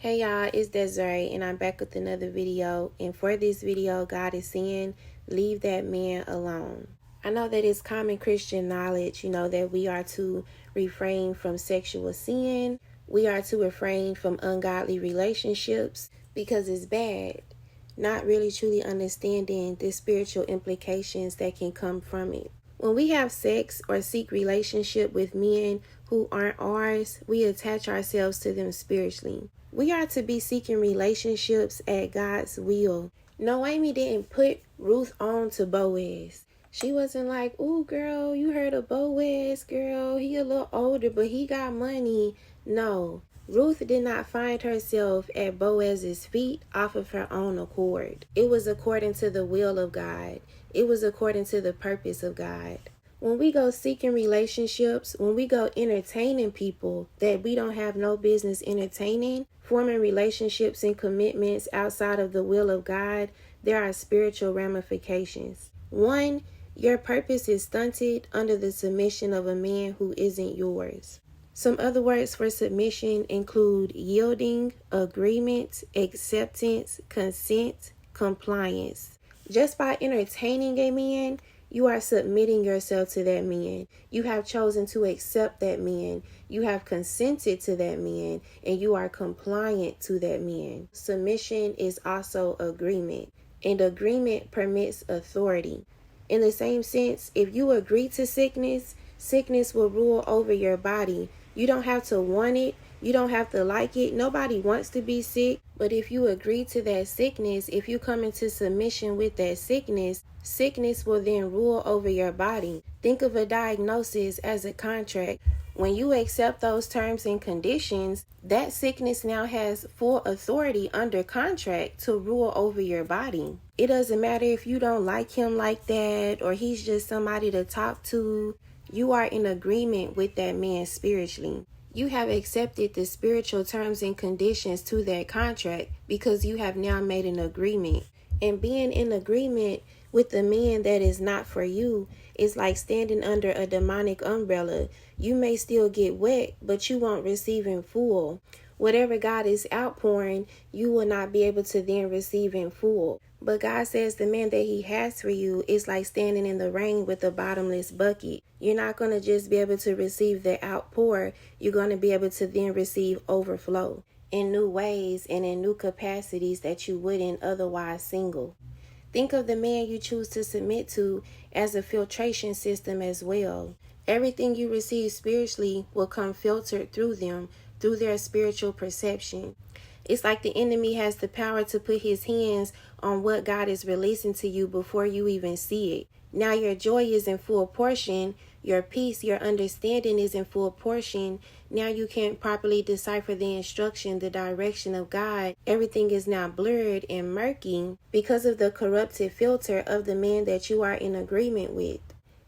Hey y'all, it's Desiree and I'm back with another video, and for this video God is saying leave that man alone. I know that it's common Christian knowledge, that we are to refrain from sexual sin, we are to refrain from ungodly relationships because it's bad, not really truly understanding the spiritual implications that can come from it. When we have sex or seek relationship with men who aren't ours, we attach ourselves to them spiritually. We are to be seeking relationships at God's will. Naomi didn't put Ruth on to Boaz. She wasn't like, ooh, girl, you heard of Boaz, girl. He a little older, but he got money. No, Ruth did not find herself at Boaz's feet off of her own accord. It was according to the will of God. It was according to the purpose of God. When we go seeking relationships, when we go entertaining people that we don't have no business entertaining, forming relationships and commitments outside of the will of God, there are spiritual ramifications. One, your purpose is stunted under the submission of a man who isn't yours. Some other words for submission include yielding, agreement, acceptance, consent, compliance. Just by entertaining a man, you are submitting yourself to that man. You have chosen to accept that man. You have consented to that man, and you are compliant to that man. Submission is also agreement, and agreement permits authority. In the same sense, if you agree to sickness, sickness will rule over your body. You don't have to want it. You don't have to like it. Nobody wants to be sick. But if you agree to that sickness, if you come into submission with that sickness, sickness will then rule over your body. Think of a diagnosis as a contract. When you accept those terms and conditions, that sickness now has full authority under contract to rule over your body. It doesn't matter if you don't like him like that or he's just somebody to talk to. You are in agreement with that man spiritually. You have accepted the spiritual terms and conditions to that contract because you have now made an agreement. And being in agreement with the man that is not for you is like standing under a demonic umbrella. You may still get wet, but you won't receive in full. Whatever God is outpouring, you will not be able to then receive in full. But God says the man that he has for you is like standing in the rain with a bottomless bucket. You're not going to just be able to receive the outpour. You're going to be able to then receive overflow in new ways and in new capacities that you wouldn't otherwise single. Think of the man you choose to submit to as a filtration system as well. Everything you receive spiritually will come filtered through them, through their spiritual perception. It's like the enemy has the power to put his hands on what God is releasing to you before you even see it. Now your joy is in full portion, your peace, your understanding is in full portion. Now you can't properly decipher the instruction, the direction of God. Everything is now blurred and murky because of the corrupted filter of the man that you are in agreement with.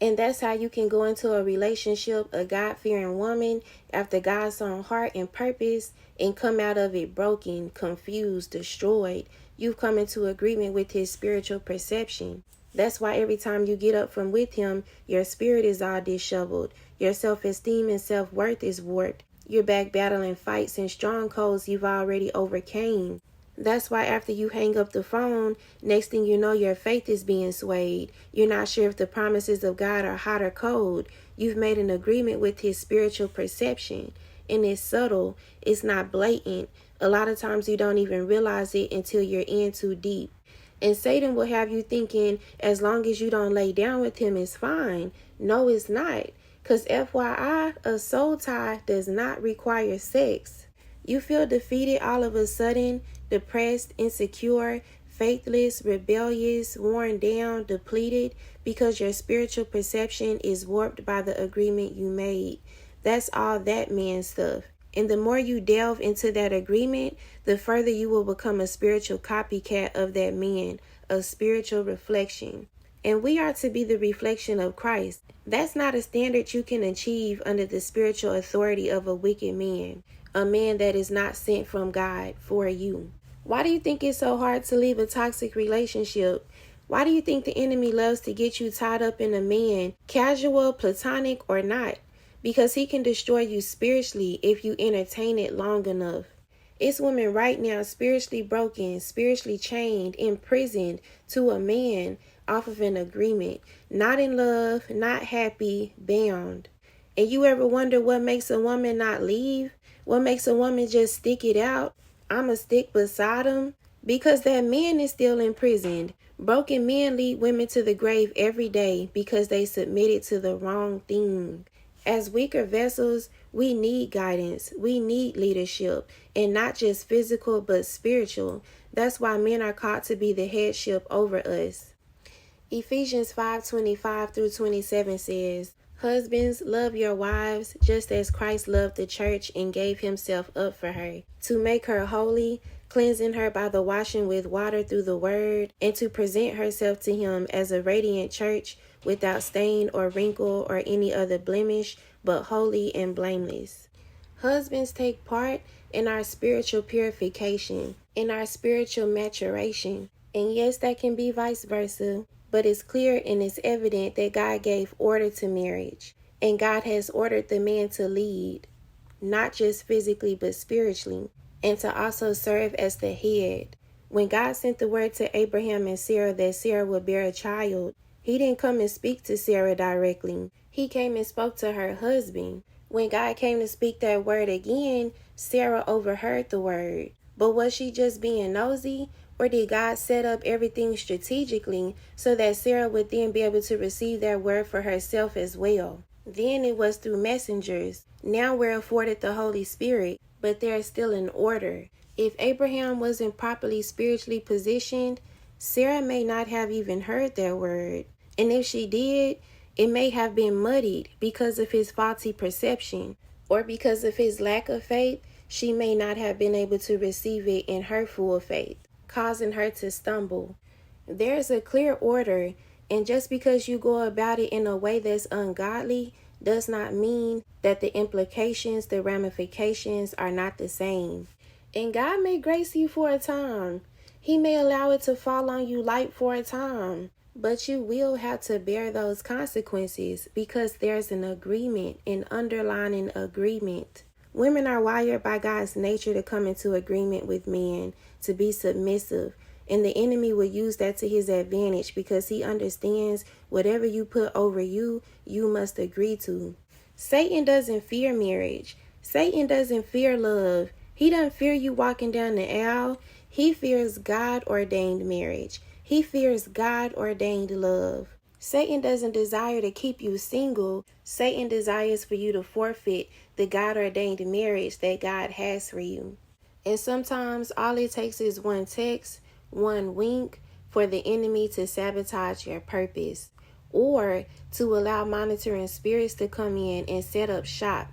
And that's how you can go into a relationship, a God-fearing woman, after God's own heart and purpose, and come out of it broken, confused, destroyed. You've come into agreement with his spiritual perception. That's why every time you get up from with him, your spirit is all disheveled. Your self-esteem and self-worth is warped. You're back battling fights and strongholds you've already overcame. That's why after you hang up the phone, next thing you know, your faith is being swayed. You're not sure if the promises of God are hot or cold. You've made an agreement with his spiritual perception. And it's subtle. It's not blatant. A lot of times you don't even realize it until you're in too deep. And Satan will have you thinking as long as you don't lay down with him, it's fine. No, it's not. Because FYI, a soul tie does not require sex. You feel defeated all of a sudden, depressed, insecure, faithless, rebellious, worn down, depleted, because your spiritual perception is warped by the agreement you made. That's all that man stuff. And the more you delve into that agreement, the further you will become a spiritual copycat of that man, a spiritual reflection. And we are to be the reflection of Christ. That's not a standard you can achieve under the spiritual authority of a wicked man, a man that is not sent from God for you. Why do you think it's so hard to leave a toxic relationship? Why do you think the enemy loves to get you tied up in a man, casual, platonic, or not? Because he can destroy you spiritually if you entertain it long enough. It's women right now spiritually broken, spiritually chained, imprisoned to a man off of an agreement. Not in love, not happy, bound. And you ever wonder what makes a woman not leave? What makes a woman just stick it out? I'ma stick beside him? Because that man is still imprisoned. Broken men lead women to the grave every day because they submitted to the wrong thing. As weaker vessels, we need guidance. We need leadership, and not just physical but spiritual. That's why men are called to be the headship over us. Ephesians 5:25-27 says, "Husbands, love your wives, just as Christ loved the church and gave himself up for her, to make her holy, cleansing her by the washing with water through the word, and to present herself to him as a radiant church, without stain or wrinkle or any other blemish, but holy and blameless." Husbands take part in our spiritual purification, in our spiritual maturation. And yes, that can be vice versa, but it's clear and it's evident that God gave order to marriage. And God has ordered the man to lead, not just physically but spiritually, and to also serve as the head. When God sent the word to Abraham and Sarah that Sarah would bear a child, he didn't come and speak to Sarah directly. He came and spoke to her husband. When God came to speak that word again, Sarah overheard the word. But was she just being nosy? Or did God set up everything strategically so that Sarah would then be able to receive that word for herself as well? Then it was through messengers. Now we're afforded the Holy Spirit, but there's still an order. If Abraham wasn't properly spiritually positioned, Sarah may not have even heard that word. And if she did, it may have been muddied because of his faulty perception, or because of his lack of faith. She may not have been able to receive it in her full faith, causing her to stumble. There's a clear order, and just because you go about it in a way that's ungodly does not mean that the implications, the ramifications are not the same. And God may grace you for a time. He may allow it to fall on you light for a time. But you will have to bear those consequences because there's an agreement, an underlying agreement. Women are wired by God's nature to come into agreement with men, to be submissive. And the enemy will use that to his advantage because he understands whatever you put over you, you must agree to. Satan doesn't fear marriage. Satan doesn't fear love. He doesn't fear you walking down the aisle. He fears God-ordained marriage. He fears God-ordained love. Satan doesn't desire to keep you single. Satan desires for you to forfeit the God-ordained marriage that God has for you. And sometimes all it takes is one text, one wink for the enemy to sabotage your purpose, or to allow monitoring spirits to come in and set up shop.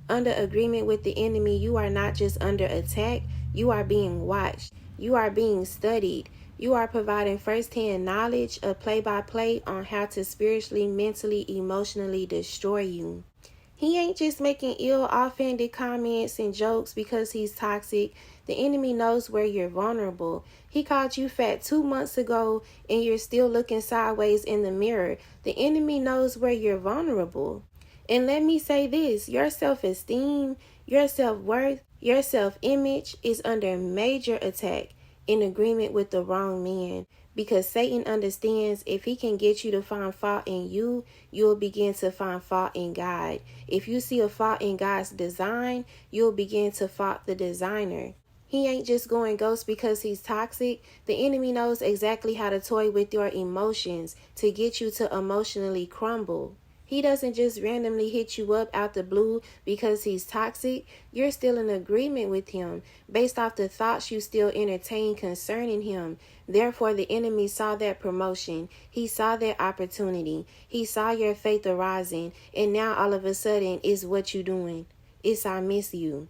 Under agreement with the enemy, you are not just under attack, you are being watched. You are being studied. You are providing first-hand knowledge of play-by-play on how to spiritually, mentally, emotionally destroy you. He ain't just making ill, offhanded comments and jokes because he's toxic. The enemy knows where you're vulnerable. He called you fat 2 months ago and you're still looking sideways in the mirror. The enemy knows where you're vulnerable. And let me say this, your self-esteem, your self-worth, your self-image is under major attack in agreement with the wrong man, because Satan understands if he can get you to find fault in you, you'll begin to find fault in God. If you see a fault in God's design, you'll begin to fault the designer. He ain't just going ghost because he's toxic. The enemy knows exactly how to toy with your emotions to get you to emotionally crumble. He doesn't just randomly hit you up out the blue because he's toxic. You're still in agreement with him based off the thoughts you still entertain concerning him. Therefore, the enemy saw that promotion. He saw that opportunity. He saw your faith arising. And now all of a sudden, it's what you doing. It's I miss you.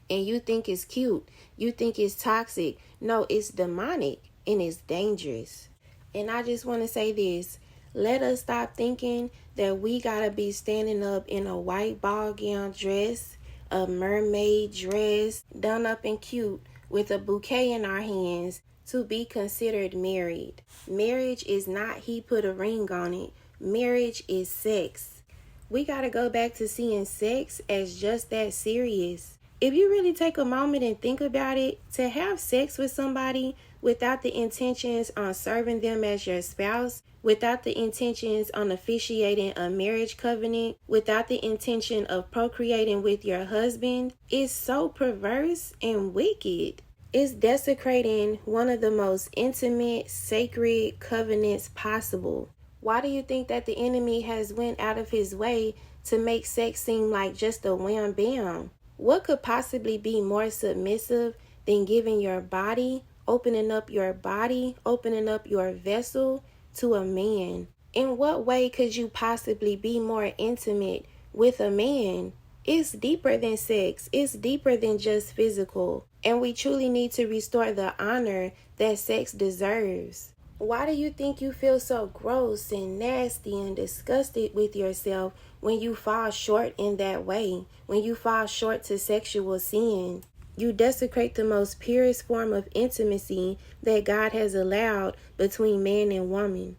And you think it's cute. You think it's toxic. No, it's demonic and it's dangerous. And I just want to say this. Let us stop thinking that we gotta be standing up in a white ball gown dress, a mermaid dress, done up and cute with a bouquet in our hands to be considered married. Marriage is not he put a ring on it. Marriage is sex. We gotta go back to seeing sex as just that serious. If you really take a moment and think about it, to have sex with somebody without the intentions on serving them as your spouse, without the intentions on officiating a marriage covenant, without the intention of procreating with your husband, is so perverse and wicked. It's desecrating one of the most intimate, sacred covenants possible. Why do you think that the enemy has went out of his way to make sex seem like just a wham bam? What could possibly be more submissive than giving your body, opening up your body, opening up your vessel to a man? In what way could you possibly be more intimate with a man? It's deeper than sex. It's deeper than just physical. And we truly need to restore the honor that sex deserves. Why do you think you feel so gross and nasty and disgusted with yourself when you fall short in that way? When you fall short to sexual sin? You desecrate the most purest form of intimacy that God has allowed between man and woman.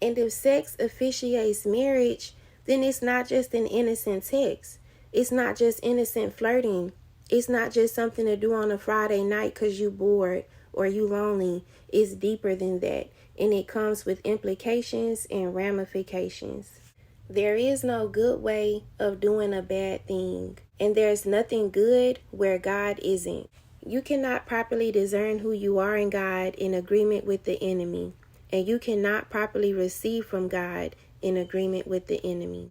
And if sex officiates marriage, then it's not just an innocent text. It's not just innocent flirting. It's not just something to do on a Friday night because you bored or you lonely. It's deeper than that, and it comes with implications and ramifications. There is no good way of doing a bad thing, and there's nothing good where God isn't. You cannot properly discern who you are in God in agreement with the enemy, and you cannot properly receive from God in agreement with the enemy.